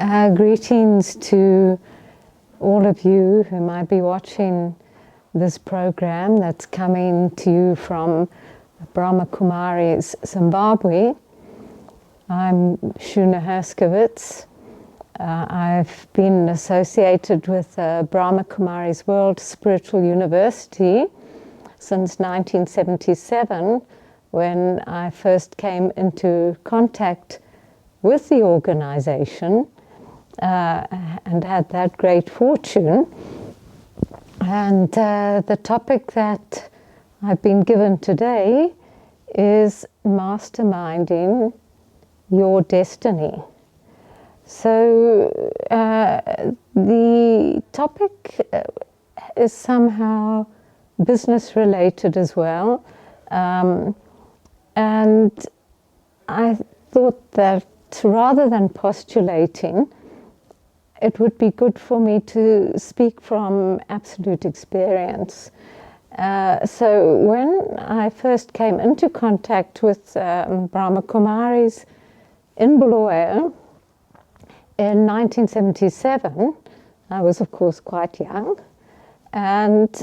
Greetings to all of you who might be watching this program that's coming to you from Brahma Kumaris, Zimbabwe. I'm Shuna Herskowitz. I've been associated with Brahma Kumaris World Spiritual University since 1977, when I first came into contact with the organization and had that great fortune. And the topic that I've been given today is Masterminding Your Destiny. So the topic is somehow business related as well. And I thought that rather than postulating, it would be good for me to speak from absolute experience. So when I first came into contact with Brahma Kumaris in Bulawayo in 1977, I was of course quite young, and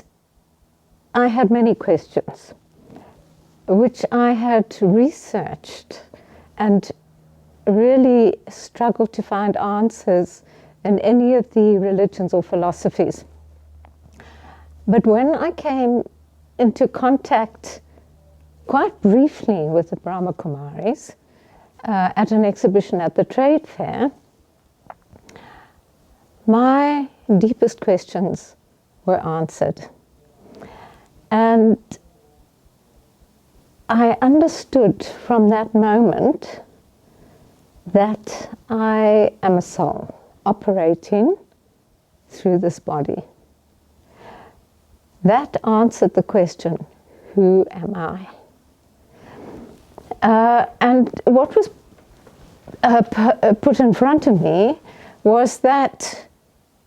I had many questions, which I had researched and really struggled to find answers in any of the religions or philosophies. But when I came into contact quite briefly with the Brahma Kumaris at an exhibition at the trade fair, my deepest questions were answered. And I understood from that moment that I am a soul operating through this body. That answered the question, who am I? And what was put in front of me was that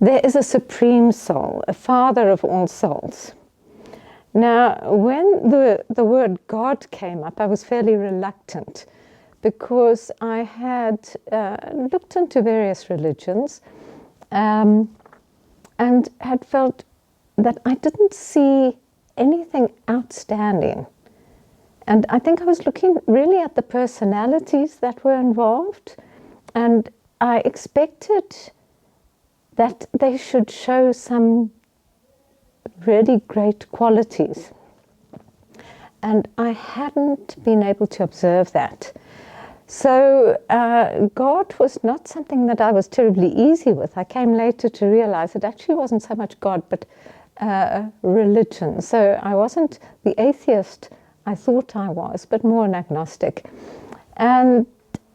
there is a supreme soul, a father of all souls. Now, when the word God came up, I was fairly reluctant, because I had looked into various religions and had felt that I didn't see anything outstanding. And I think I was looking really at the personalities that were involved, and I expected that they should show some really great qualities. And I hadn't been able to observe that. So God was not something that I was terribly easy with. I came later to realize it actually wasn't so much God, but religion. So I wasn't the atheist I thought I was, but more an agnostic. And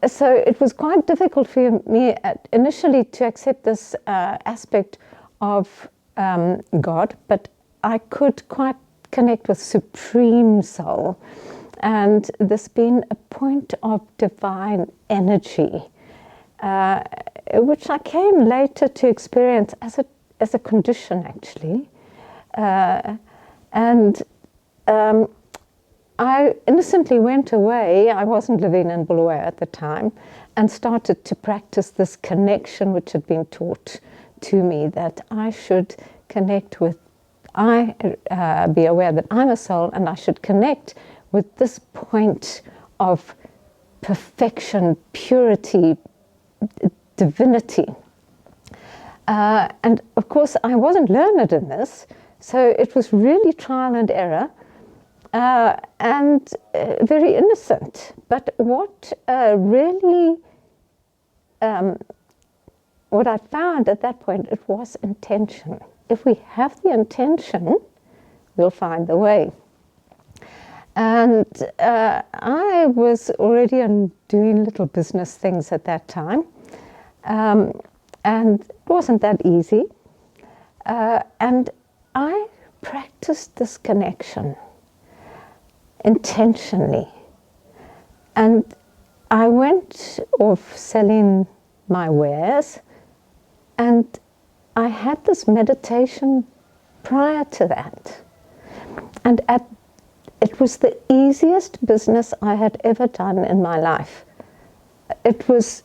so it was quite difficult for me initially to accept this aspect of God, but I could quite connect with Supreme Soul, and this being a point of divine energy, which I came later to experience as a condition, actually. I innocently went away. I wasn't living in Bulawayo at the time, and started to practice this connection which had been taught to me, that I should connect with, be aware that I'm a soul, and I should connect with this point of perfection, purity, divinity. And of course, I wasn't learned in this, so it was really trial and error, and very innocent. But what what I found at that point, it was intention. If we have the intention, we'll find the way. And I was already doing little business things at that time, and it wasn't that easy. And I practiced this connection intentionally. And I went off selling my wares, and I had this meditation prior to that. And it was the easiest business I had ever done in my life. It was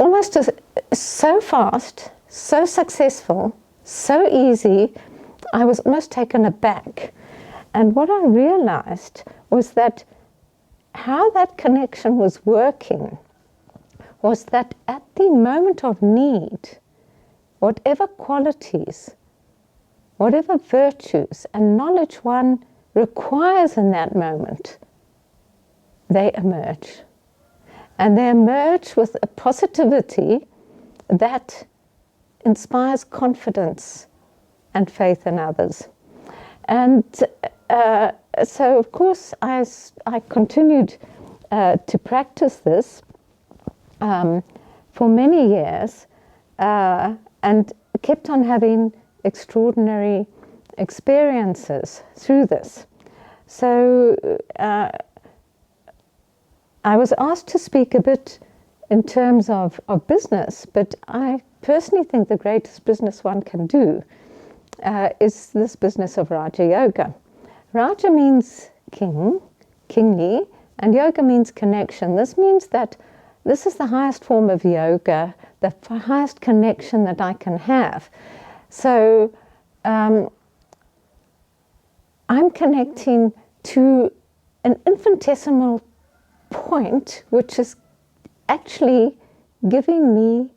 almost so fast, so successful, so easy, I was almost taken aback. And what I realized was that how that connection was working was that at the moment of need, whatever qualities, whatever virtues and knowledge one requires in that moment, they emerge. And they emerge with a positivity that inspires confidence and faith in others. And so, of course, I continued to practice this for many years and kept on having extraordinary experiences through this. So I was asked to speak a bit in terms of business, but I personally think the greatest business one can do is this business of Raja Yoga. Raja means king, kingly, and yoga means connection. This means that this is the highest form of yoga, the highest connection that I can have. So I'm connecting to an infinitesimal point, which is actually giving me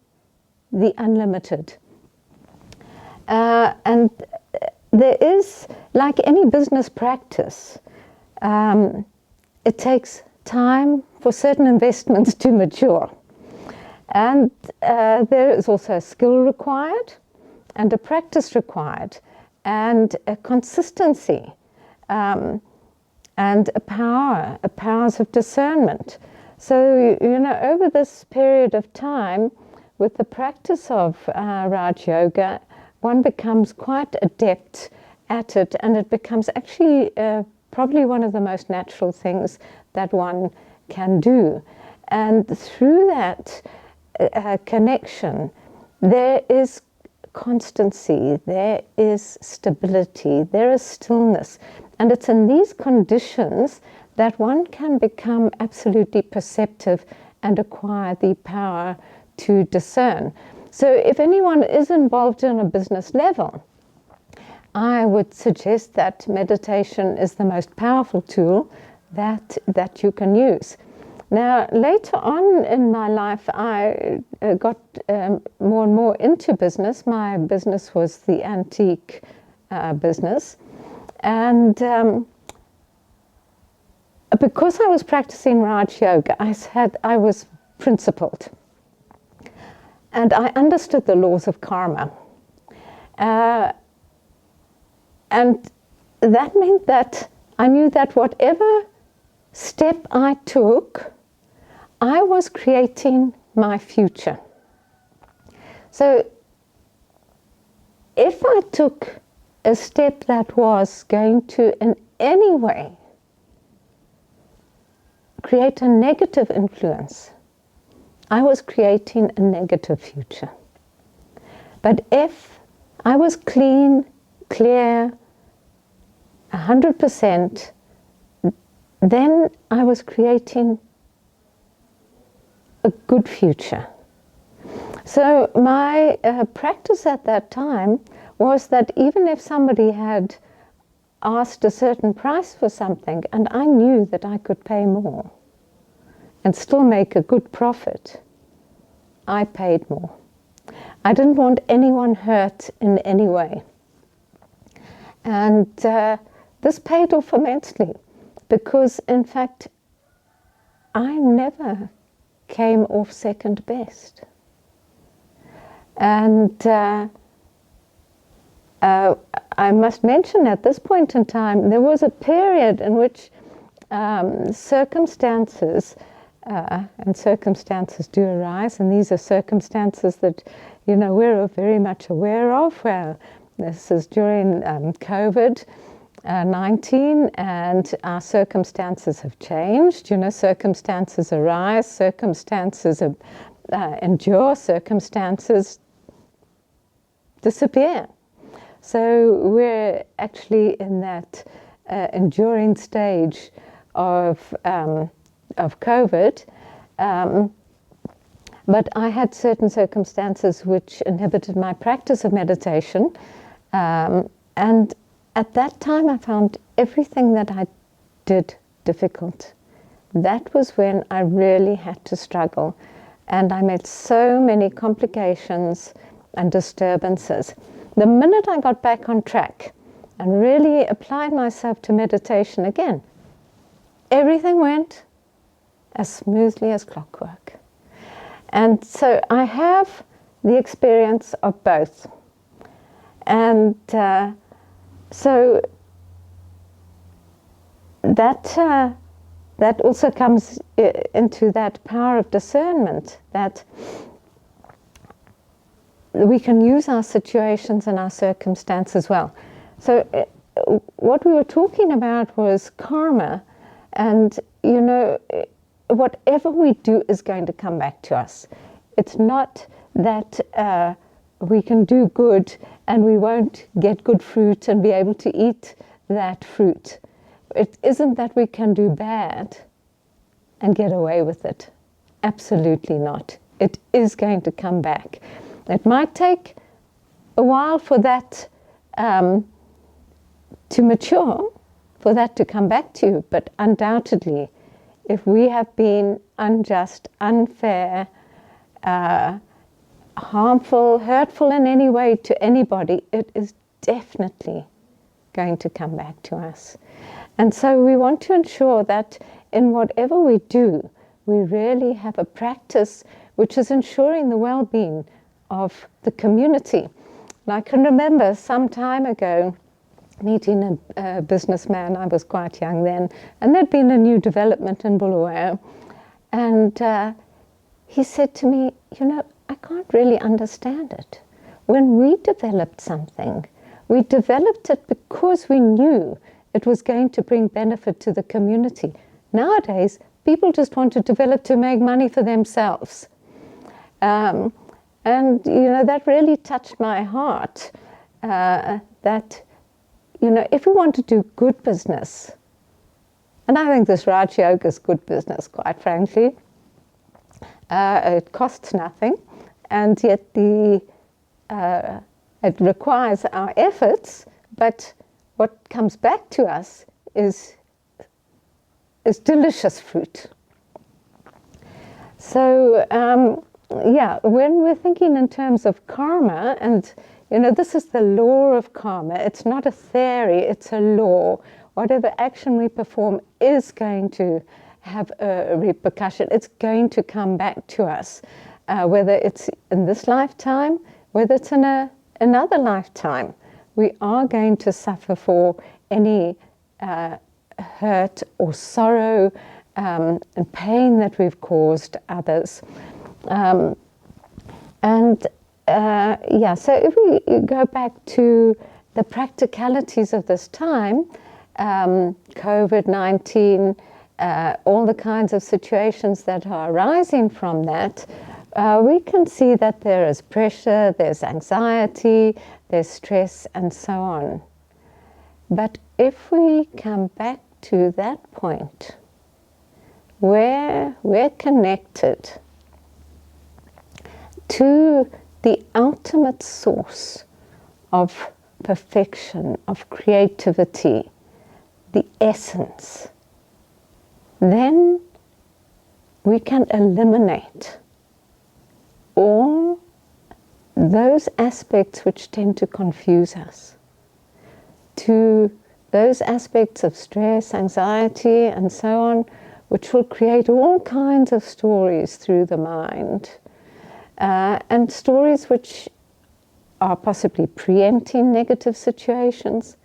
the unlimited. And there is, like any business practice, it takes time for certain investments to mature. And there is also a skill required and a practice required and a consistency and a powers of discernment. So, over this period of time, with the practice of Raj Yoga, one becomes quite adept at it, and it becomes actually probably one of the most natural things that one can do. And through that connection, there is constancy, there is stability, there is stillness. And it's in these conditions that one can become absolutely perceptive and acquire the power to discern. So if anyone is involved in a business level, I would suggest that meditation is the most powerful tool that you can use. Now, later on in my life, I got more and more into business. My business was the antique business. And because I was practicing Raj Yoga, I was principled. And I understood the laws of karma. And that meant that I knew that whatever step I took, I was creating my future. So if I took a step that was going to in any way create a negative influence, I was creating a negative future. But if I was clean, clear, 100%, then I was creating a good future. So my practice at that time was that even if somebody had asked a certain price for something, and I knew that I could pay more and still make a good profit, I paid more. I didn't want anyone hurt in any way. And this paid off immensely, because in fact, I never came off second best. And I must mention at this point in time, there was a period in which circumstances do arise, and these are circumstances that we're very much aware of. Well, this is during COVID-19, and our circumstances have changed. Circumstances arise, circumstances endure, circumstances disappear. So we're actually in that enduring stage of COVID. But I had certain circumstances which inhibited my practice of meditation. And at that time, I found everything that I did difficult. That was when I really had to struggle. And I met so many complications and disturbances. The minute I got back on track and really applied myself to meditation again, everything went as smoothly as clockwork. And so I have the experience of both. And so that also comes into that power of discernment, that we can use our situations and our circumstances well. So what we were talking about was karma, and you know, whatever we do is going to come back to us. It's not that we can do good and we won't get good fruit and be able to eat that fruit. It isn't that we can do bad and get away with it. Absolutely not. It is going to come back. It might take a while for that to mature, for that to come back to you, but undoubtedly, if we have been unjust, unfair, harmful, hurtful in any way to anybody, it is definitely going to come back to us. And so we want to ensure that in whatever we do, we really have a practice which is ensuring the well-being of the community. And I can remember some time ago meeting a businessman. I was quite young then, and there'd been a new development in Bulawayo. And he said to me, you know, I can't really understand it. When we developed something, we developed it because we knew it was going to bring benefit to the community. Nowadays, people just want to develop to make money for themselves. And, you know, that really touched my heart, that, you know, if we want to do good business, and I think this Raj Yoga is good business, quite frankly, it costs nothing, and yet it requires our efforts, but what comes back to us is delicious fruit. So, yeah, when we're thinking in terms of karma, and you know, this is the law of karma. It's not a theory, it's a law. Whatever action we perform is going to have a repercussion. It's going to come back to us, whether it's in this lifetime, whether it's in another lifetime. We are going to suffer for any hurt or sorrow and pain that we've caused others. Yeah, so if we go back to the practicalities of this time, COVID-19, all the kinds of situations that are arising from that, we can see that there is pressure, there's anxiety, there's stress, and so on. But if we come back to that point where we're connected to the ultimate source of perfection, of creativity, the essence, then we can eliminate all those aspects which tend to confuse us, to those aspects of stress, anxiety, and so on, which will create all kinds of stories through the mind, and stories which are possibly preempting negative situations,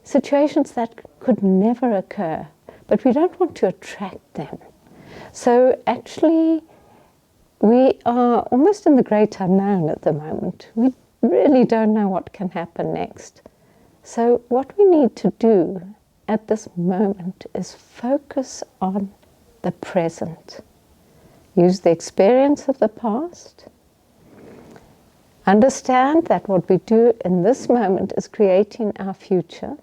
situations that could never occur, but we don't want to attract them. So actually, we are almost in the great unknown at the moment. We really don't know what can happen next. So what we need to do at this moment is focus on the present. Use the experience of the past. Understand that what we do in this moment is creating our future.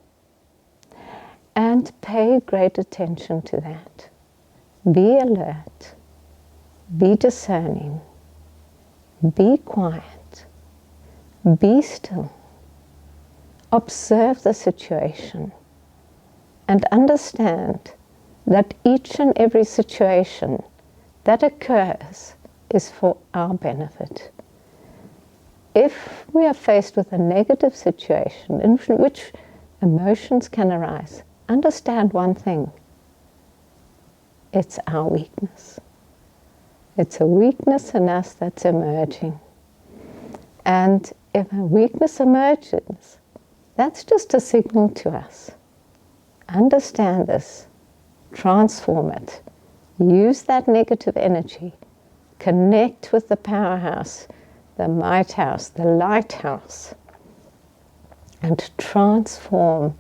And pay great attention to that. Be alert. be discerning, be quiet, be still, observe the situation, and understand that each and every situation that occurs is for our benefit. If we are faced with a negative situation in which emotions can arise, understand one thing: it's our weakness. It's a weakness in us that's emerging. And if a weakness emerges, that's just a signal to us. Understand this, transform it, use that negative energy, connect with the powerhouse, the might house, the lighthouse, and transform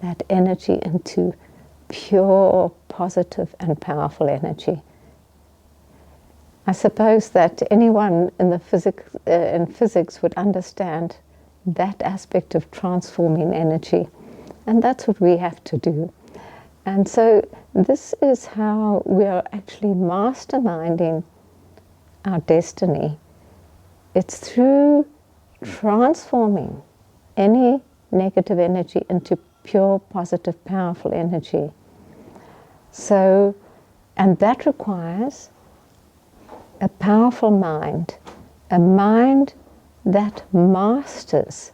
that energy into pure, positive, and powerful energy. I suppose that anyone in physics would understand that aspect of transforming energy, and that's what we have to do. And so this is how we are actually masterminding our destiny. It's through transforming any negative energy into pure, positive, powerful energy. So, and that requires a powerful mind, a mind that masters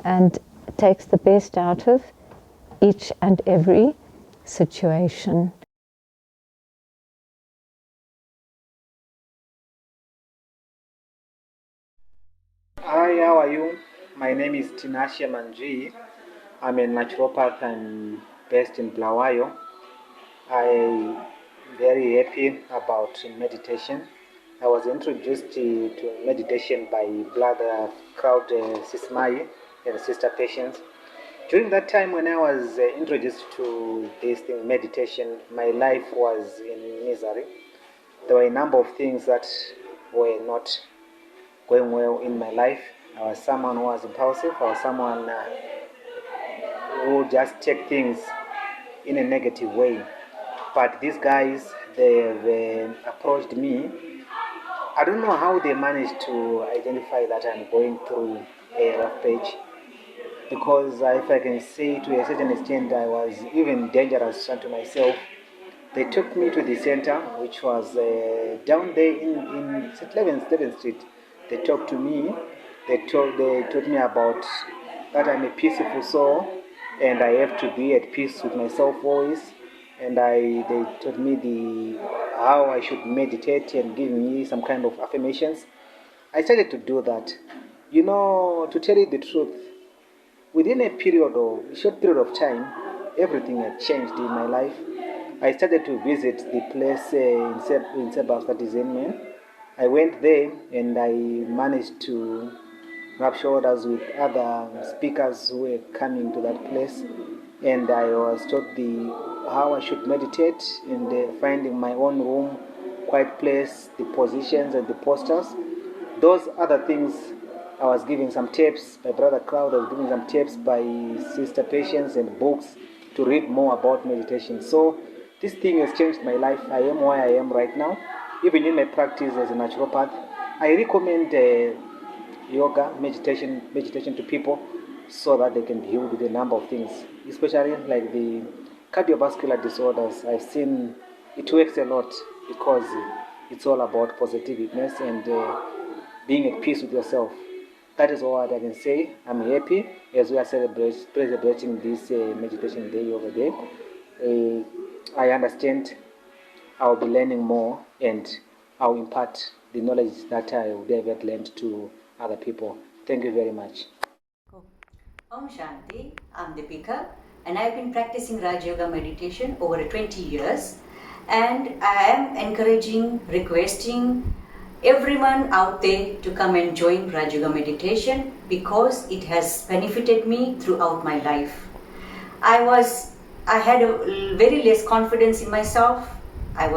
and takes the best out of each and every situation. Hi, how are you? My name is Tinashe Manji. I'm a naturopath. I'm based in Blawayo. I'm very happy about meditation. I was introduced to meditation by Brother Crowd Sismai and Sister Patience. During that time when I was introduced to this thing, meditation, my life was in misery. There were a number of things that were not going well in my life. I was someone who was impulsive. I was someone who just take things in a negative way. But these guys, they've approached me. I don't know how they managed to identify that I'm going through a rough patch. Because if I can say to a certain extent, I was even dangerous unto myself. They took me to the center, which was down there in St. 11th Street. They talked to me. They told me about that I'm a peaceful soul, and I have to be at peace with myself always. And they told me how I should meditate and give me some kind of affirmations. I started to do that. You know, to tell you the truth, within a short period of time, everything had changed in my life. I started to visit the place in Sebas, that is Zenman. I went there and I managed to rub shoulders with other speakers who were coming to that place. And I was taught how I should meditate and finding my own room, quiet place, the positions and the postures. Those other things, I was given some tapes by Brother Cloud, I was given some tapes by Sister Patience and books to read more about meditation. So this thing has changed my life. I am where I am right now. Even in my practice as a naturopath, I recommend yoga, meditation to people so that they can deal with a number of things, especially like the cardiovascular disorders. I've seen it works a lot because it's all about positiveness and being at peace with yourself. That is all I can say. I'm happy as we are celebrating this meditation day over there. I understand I'll be learning more and I'll impart the knowledge that I would have learned to other people. Thank you very much. Om Shanti, I'm Deepika and I've been practicing Raj Yoga meditation over 20 years, and I am encouraging, requesting everyone out there to come and join Raj Yoga meditation because it has benefited me throughout my life. I had a very less confidence in myself. I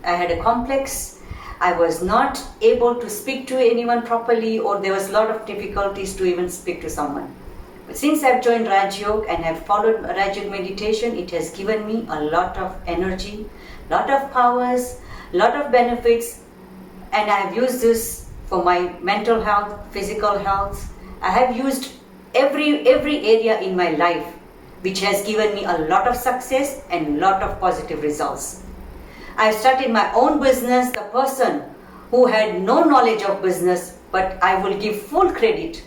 had a complex. I was not able to speak to anyone properly, or there was a lot of difficulties to even speak to someone. But since I've joined Raj Yoga and have followed Raj Yoga meditation, it has given me a lot of energy, lot of powers, lot of benefits, and I have used this for my mental health, physical health. I have used every area in my life, which has given me a lot of success and a lot of positive results. I started my own business, the person who had no knowledge of business, but I will give full credit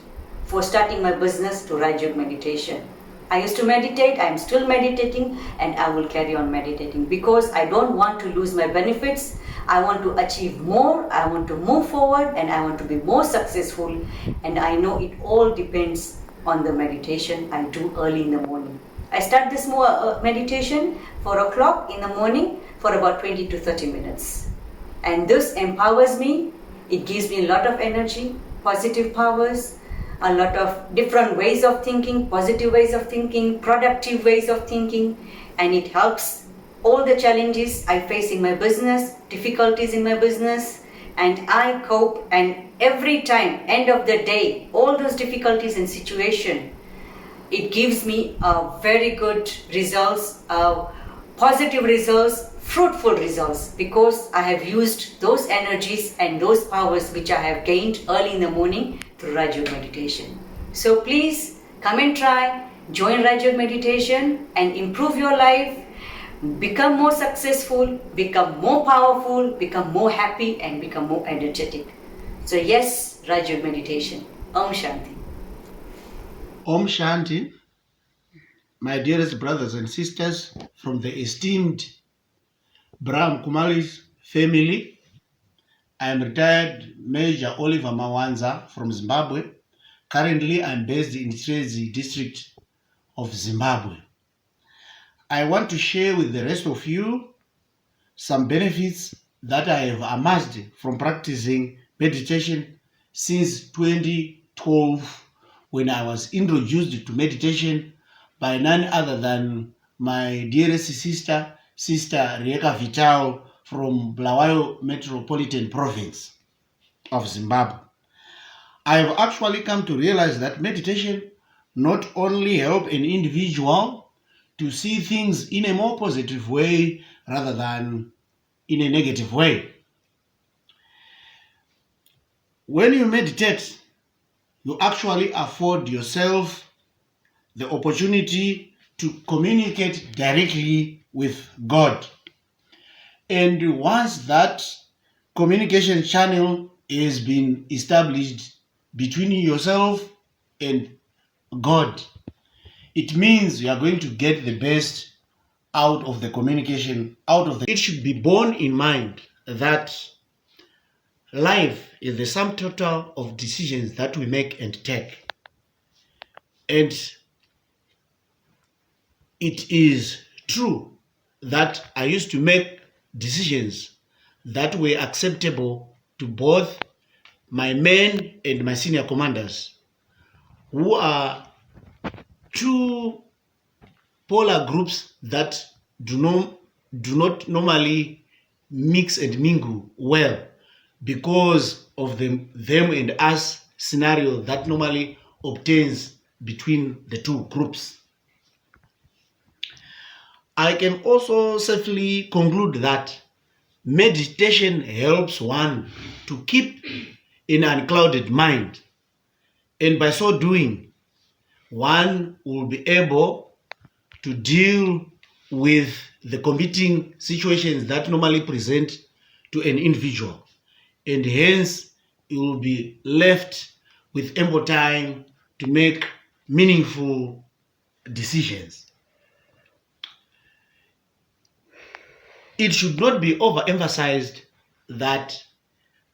for starting my business to Raj Yoga meditation. I used to meditate, I am still meditating, and I will carry on meditating because I don't want to lose my benefits. I want to achieve more, I want to move forward, and I want to be more successful. And I know it all depends on the meditation I do early in the morning. I start this meditation 4 o'clock in the morning for about 20 to 30 minutes. And this empowers me. It gives me a lot of energy, positive powers, a lot of different ways of thinking, positive ways of thinking, productive ways of thinking, and it helps all the challenges I face in my business, difficulties in my business, and I cope. And every time, end of the day, all those difficulties and situation, it gives me very good results, positive results, fruitful results, because I have used those energies and those powers which I have gained early in the morning through Raj Yoga meditation. So please come and try, join Raj Yoga meditation and improve your life, become more successful, become more powerful, become more happy, and become more energetic. So yes, Raj Yoga meditation. Om Shanti. Om Shanti, my dearest brothers and sisters from the esteemed Brahma Kumaris family. I am retired Major Oliver Mawanza from Zimbabwe. Currently, I'm based in Trezi district of Zimbabwe. I want to share with the rest of you some benefits that I have amassed from practicing meditation since 2012, when I was introduced to meditation by none other than my dearest sister, Sister Rieka Vital from Bulawayo Metropolitan Province of Zimbabwe. I have actually come to realize that meditation not only helps an individual to see things in a more positive way rather than in a negative way. When you meditate, you actually afford yourself the opportunity to communicate directly with God. And once that communication channel has been established between yourself and God, it means you are going to get the best out of the communication, It should be borne in mind that life is the sum total of decisions that we make and take. And it is true that I used to make decisions that were acceptable to both my men and my senior commanders, who are two polar groups that do not normally mix and mingle well because of them and us scenario that normally obtains between the two groups. I can also safely conclude that meditation helps one to keep an unclouded mind, and by so doing, one will be able to deal with the competing situations that normally present to an individual, and hence it will be left with ample time to make meaningful decisions. It should not be overemphasized that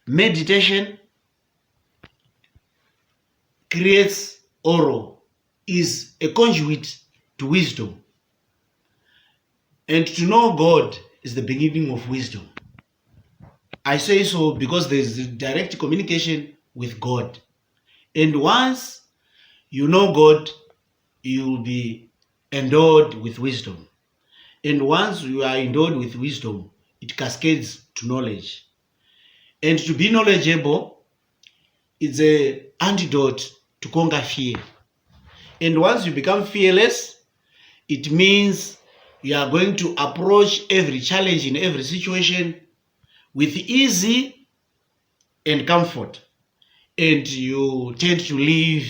meditation creates or is a conduit to wisdom. And to know God is the beginning of wisdom. I say so because there is direct communication with God. And once you know God, you will be endowed with wisdom. And once you are endowed with wisdom, it cascades to knowledge. And to be knowledgeable is an antidote to conquer fear. And once you become fearless, it means you are going to approach every challenge in every situation with ease and comfort, and you tend to live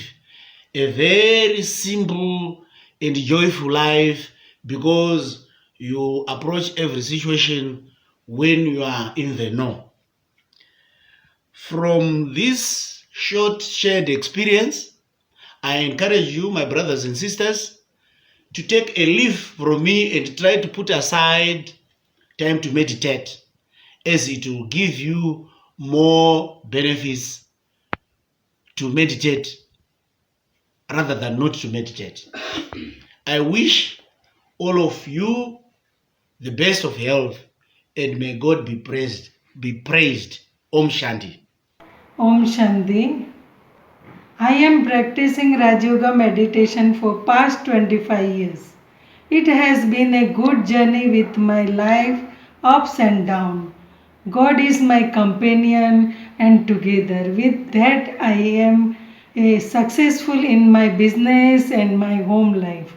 a very simple and joyful life because you approach every situation when you are in the know. From this short shared experience, I encourage you, my brothers and sisters, to take a leaf from me and try to put aside time to meditate, as it will give you more benefits to meditate rather than not to meditate. I wish all of you the best of health, and may God be praised. Be praised. Om Shanti. Om Shanti. I am practicing Raj Yoga meditation for past 25 years. It has been a good journey with my life, ups and downs. God is my companion, and together with that I am successful in my business and my home life.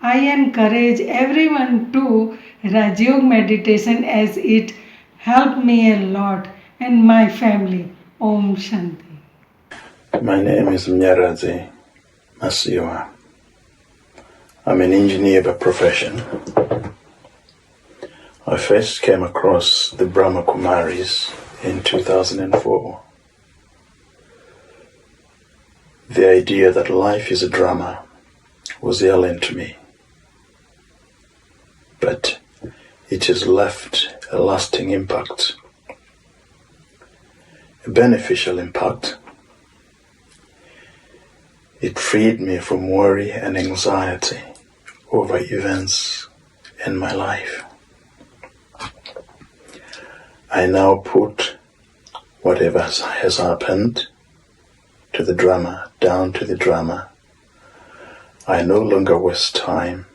I encourage everyone to Raj Yoga meditation as it helped me a lot and my family. Om Shanti. My name is Mnyarazi Masiwa. I'm an engineer by profession. I first came across the Brahma Kumaris in 2004. The idea that life is a drama was alien to me, but it has left a lasting impact, a beneficial impact. It freed me from worry and anxiety over events in my life. I now put whatever has happened to the drama, down to the drama. I no longer waste time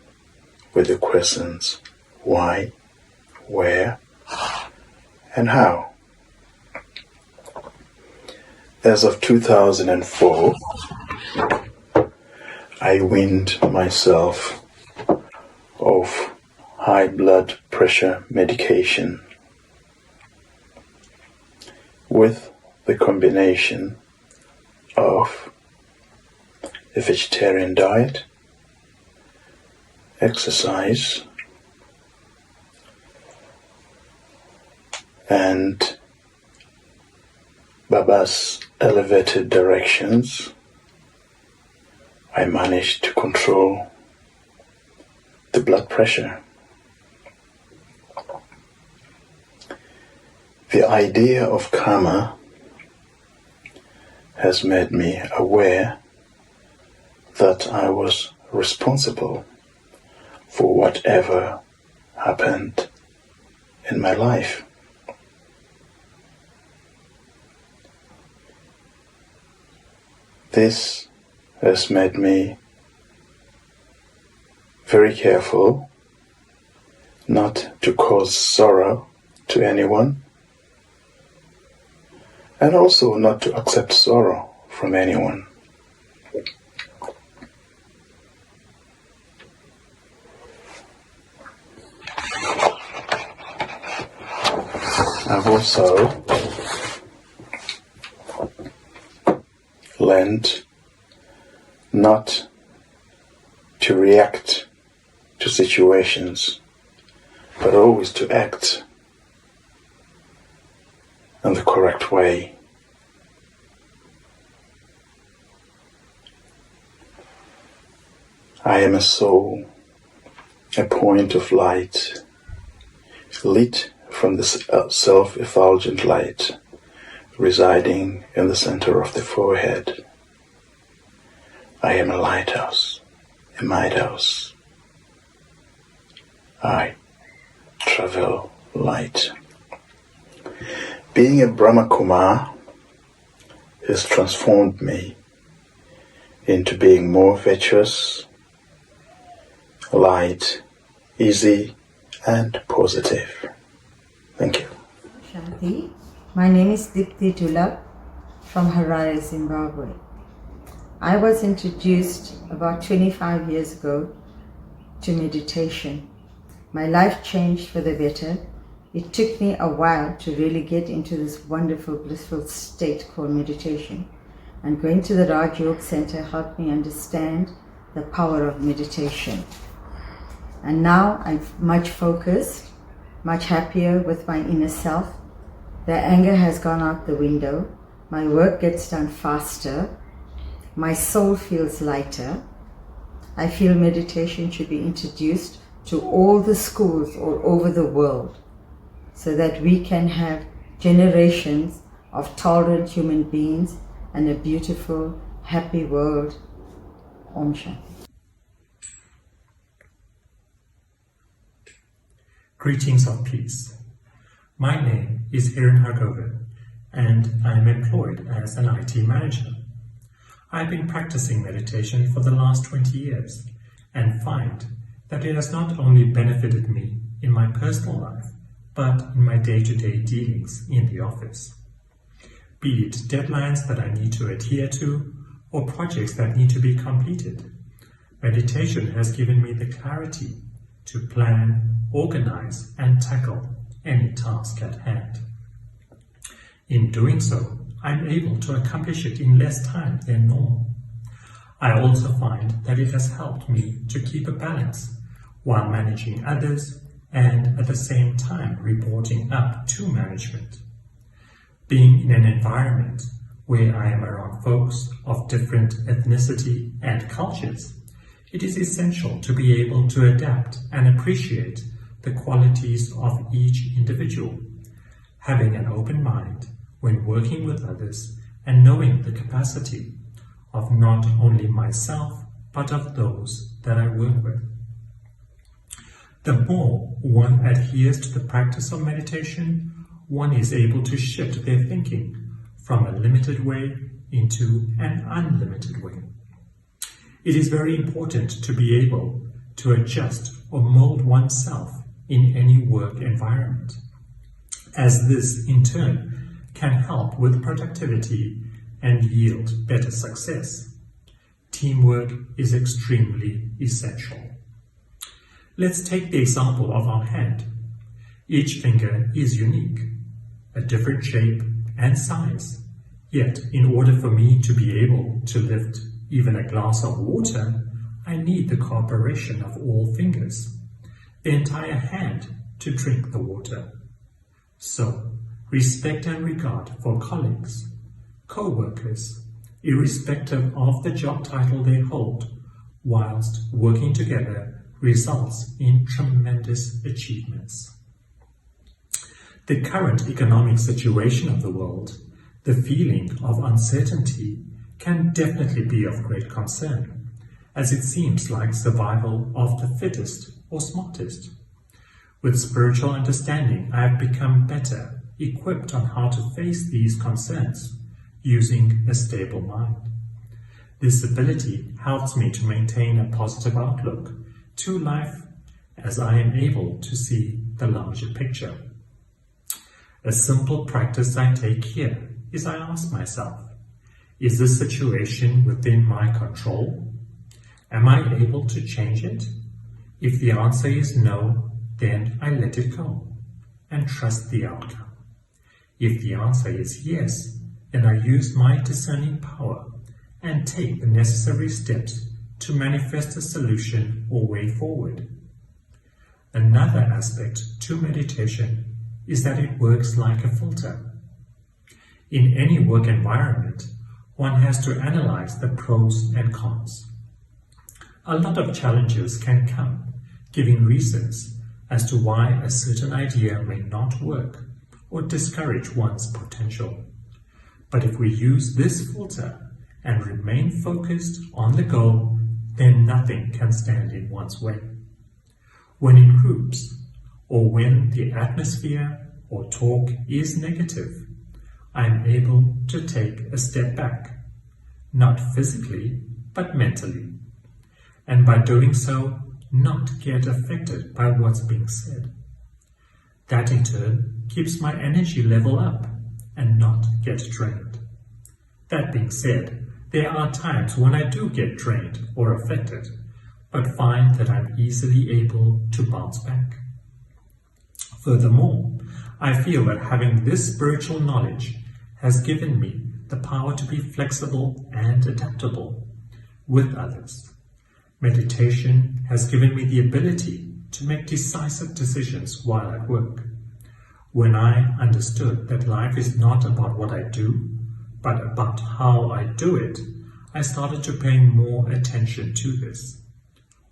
with the questions why, where, and how. As of 2004, I weaned myself of high blood pressure medication with the combination of a vegetarian diet, exercise, and Baba's elevated directions. I managed to control the blood pressure. The idea of karma has made me aware that I was responsible for whatever happened in my life. This has made me very careful not to cause sorrow to anyone, and also not to accept sorrow from anyone. I've also learned not to react to situations, but always to act in the correct way. I am a soul, a point of light, lit from the self-effulgent light residing in the center of the forehead. I am a lighthouse, a lighthouse. I travel light. Being a Brahma Kumar has transformed me into being more virtuous, light, easy, and positive. Thank you. Shanti. My name is Dipti Julak from Harare, Zimbabwe. I was introduced about 25 years ago to meditation. My life changed for the better It took me a while to really get into this wonderful, blissful state called meditation. And going to the Raj Yoga Center helped me understand the power of meditation. And now I'm much focused, much happier with my inner self. The anger has gone out the window. My work gets done faster. My soul feels lighter. I feel meditation should be introduced to all the schools all over the world so that we can have generations of tolerant human beings and a beautiful, happy world. Om Shanti. Greetings of peace. My name is Hiran Hargovan, and I am employed as an IT manager. I've been practicing meditation for the last 20 years and find that it has not only benefited me in my personal life, but in my day-to-day dealings in the office. Be it deadlines that I need to adhere to or projects that need to be completed, meditation has given me the clarity to plan, organize, and tackle any task at hand. In doing so, I'm able to accomplish it in less time than normal. I also find that it has helped me to keep a balance while managing others and at the same time reporting up to management. Being in an environment where I am around folks of different ethnicity and cultures, it is essential to be able to adapt and appreciate the qualities of each individual, having an open mind when working with others and knowing the capacity of not only myself but of those that I work with. The more one adheres to the practice of meditation, one is able to shift their thinking from a limited way into an unlimited way. It is very important to be able to adjust or mold oneself in any work environment, as this in turn can help with productivity and yield better success. Teamwork is extremely essential. Let's take the example of our hand. Each finger is unique, a different shape and size. Yet, in order for me to be able to lift even a glass of water, I need the cooperation of all fingers, the entire hand, to drink the water. So, respect and regard for colleagues, co-workers, irrespective of the job title they hold, whilst working together results in tremendous achievements. The current economic situation of the world, the feeling of uncertainty, can definitely be of great concern, as it seems like survival of the fittest or smartest. With spiritual understanding, I have become better equipped on how to face these concerns using a stable mind. This ability helps me to maintain a positive outlook to life as I am able to see the larger picture. A simple practice I take here is I ask myself, is this situation within my control? Am I able to change it? If the answer is no, then I let it go and trust the outcome. If the answer is yes, then I use my discerning power and take the necessary steps to manifest a solution or way forward. Another aspect to meditation is that it works like a filter. In any work environment, one has to analyze the pros and cons. A lot of challenges can come, giving reasons as to why a certain idea may not work or discourage one's potential. But if we use this filter and remain focused on the goal, then nothing can stand in one's way. When in groups, or when the atmosphere or talk is negative, I am able to take a step back, not physically, but mentally, and by doing so, not get affected by what's being said. That in turn keeps my energy level up and not get drained. That being said, there are times when I do get drained or affected, but find that I'm easily able to bounce back. Furthermore, I feel that having this spiritual knowledge has given me the power to be flexible and adaptable with others. Meditation has given me the ability to make decisive decisions while at work. When I understood that life is not about what I do, but about how I do it, I started to pay more attention to this.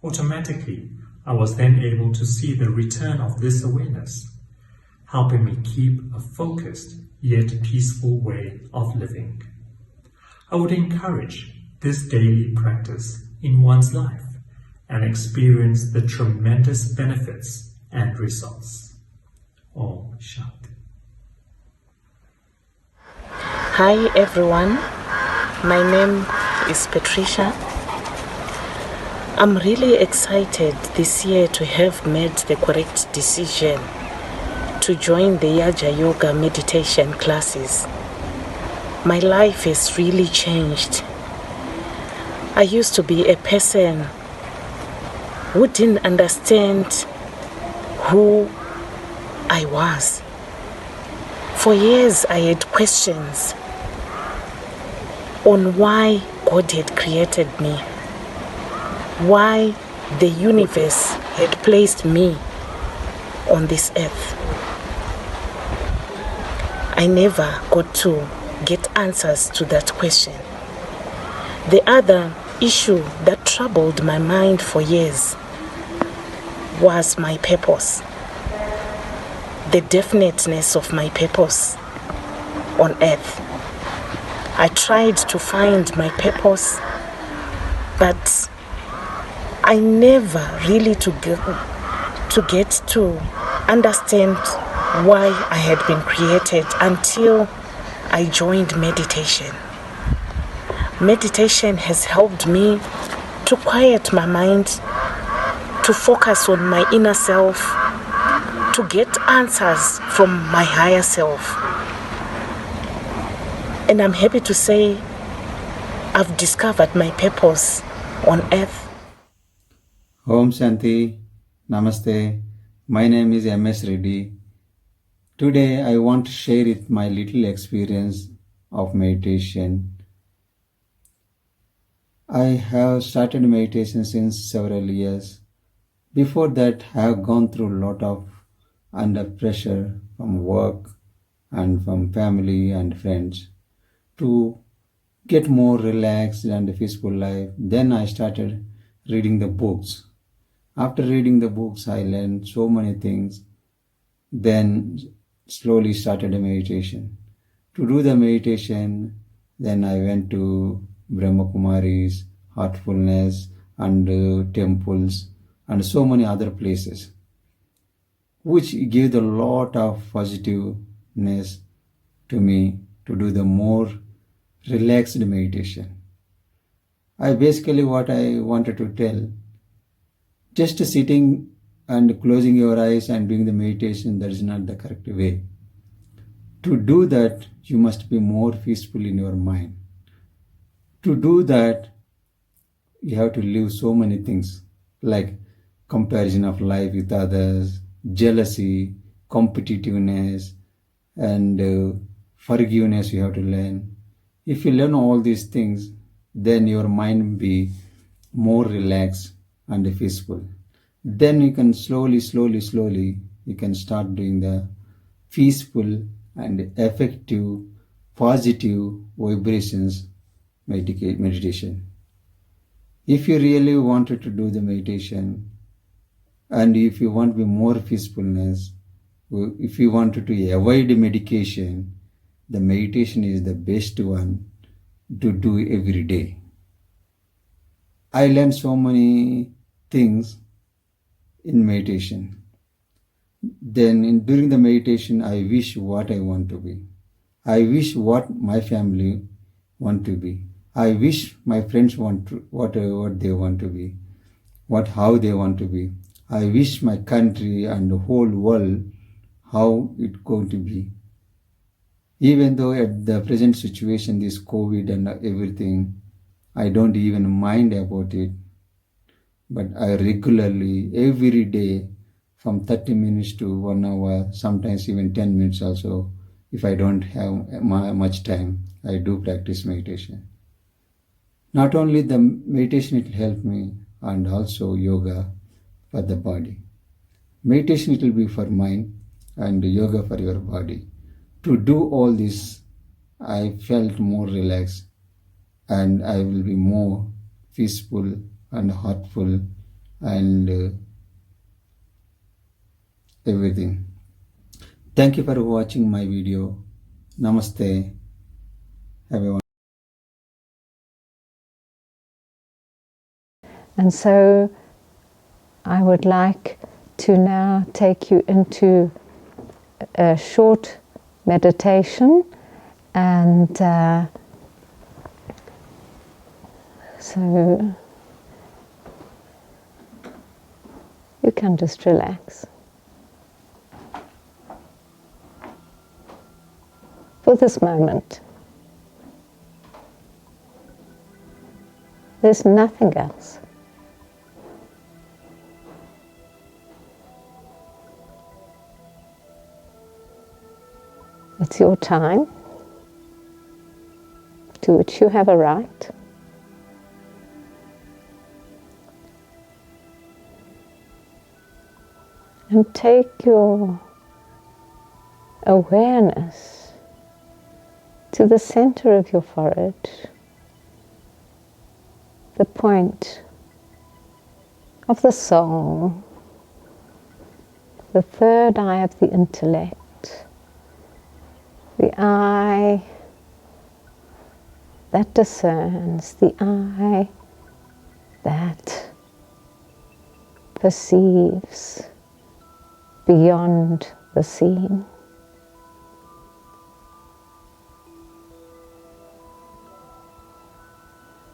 Automatically, I was then able to see the return of this awareness, helping me keep a focused yet peaceful way of living. I would encourage this daily practice in one's life and experience the tremendous benefits and results. Om Shanti. Hi everyone, my name is Patricia. I'm really excited this year to have made the correct decision to join the Yaja Yoga meditation classes. My life has really changed. I used to be a person who didn't understand who I was. For years I had questions on why God had created me, why the universe had placed me on this earth. I never got to get answers to that question. The other issue that troubled my mind for years was my purpose, the definiteness of my purpose on earth. I tried to find my purpose, but I never really to get to understand why I had been created until I joined meditation. Meditation has helped me to quiet my mind, to focus on my inner self, to get answers from my higher self. And I'm happy to say I've discovered my purpose on earth. Om Shanti, Namaste. My name is MS Reddy. Today I want to share it my little experience of meditation. I have started meditation since several years. Before that, I have gone through a lot of under pressure from work and from family and friends to get more relaxed and peaceful life. Then I started reading the books. After reading the books, I learned so many things. Then slowly started a meditation. To do the meditation, then I went to Brahma Kumaris, heartfulness, and temples, and so many other places, which gave a lot of positiveness to me to do the more relaxed meditation. What I wanted to tell, just sitting and closing your eyes and doing the meditation, that is not the correct way. To do that, you must be more peaceful in your mind. To do that, you have to leave so many things like comparison of life with others, jealousy, competitiveness, and forgiveness you have to learn. If you learn all these things, then your mind will be more relaxed and peaceful. Then you can slowly, you can start doing the peaceful and effective, positive vibrations meditation. If you really wanted to do the meditation, and if you want to be more peacefulness, if you wanted to avoid medication, the meditation is the best one to do every day. I learned so many things in meditation. Then during the meditation, I wish what I want to be. I wish what my family want to be. I wish my friends want to, what they want to be, how they want to be. I wish my country and the whole world how it's going to be. Even though at the present situation, this COVID and everything, I don't even mind about it. But I regularly, every day, from 30 minutes to 1 hour, sometimes even 10 minutes also. If I don't have much time, I do practice meditation. Not only the meditation, it will help me, and also yoga for the body. Meditation, it will be for mind, and yoga for your body. To do all this, I felt more relaxed, and I will be more peaceful and heartful and everything. Thank you for watching my video. Namaste. Have a And so I would like to now take you into a short meditation, and so you can just relax for this moment. There's nothing else. It's your time, to which you have a right. And take your awareness to the center of your forehead, the point of the soul, the third eye of the intellect, the eye that discerns, the eye that perceives beyond the seen.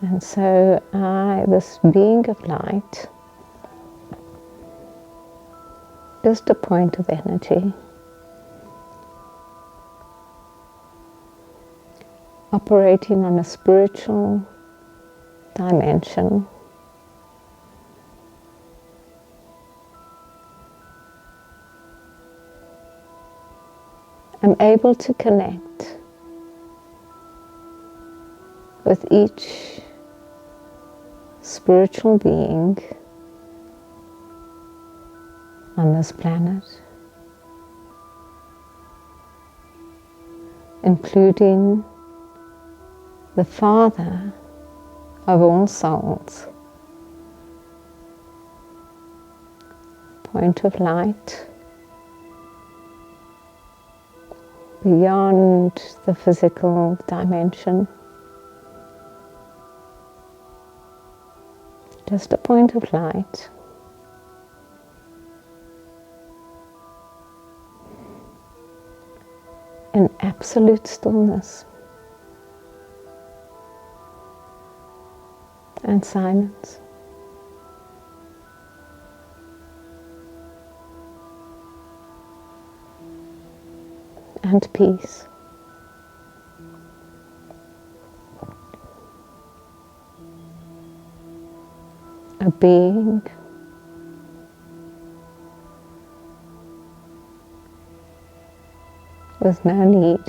And so I, this being of light, just a point of energy, operating on a spiritual dimension, I'm able to connect with each spiritual being on this planet, including the Father of all souls, point of light, beyond the physical dimension, just a point of light. In absolute stillness and silence. And peace. A being with no need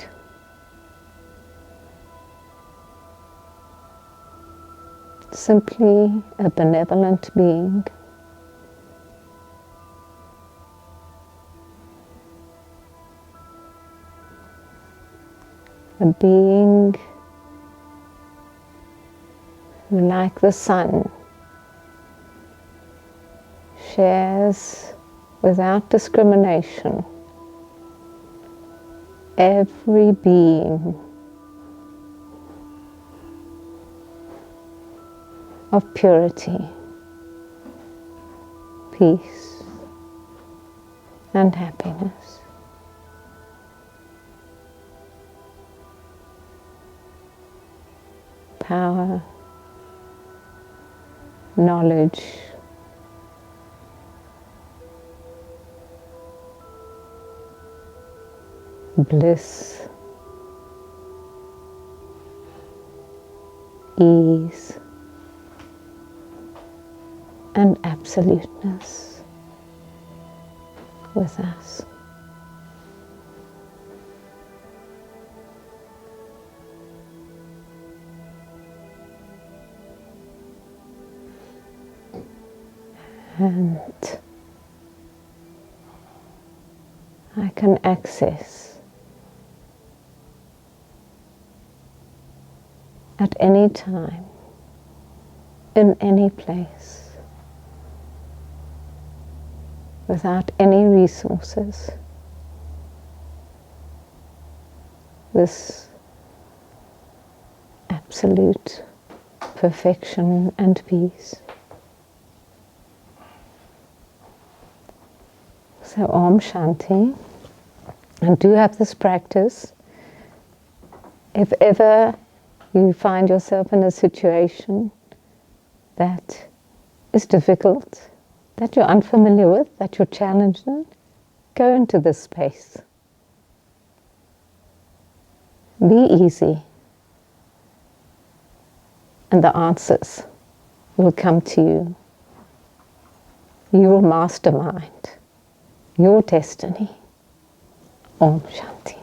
simply a benevolent being, a being who, like the sun, shares without discrimination every being of purity, peace, and happiness. Power, knowledge, bliss, ease, and absoluteness. with us. And I can access at any time, in any place, without any resources, this absolute perfection and peace. So Om Shanti, and do have this practice. If ever you find yourself in a situation that is difficult, that you're unfamiliar with, that you're challenged in, go into this space. Be easy, and the answers will come to you. You will mastermind your destiny. Om Shanti.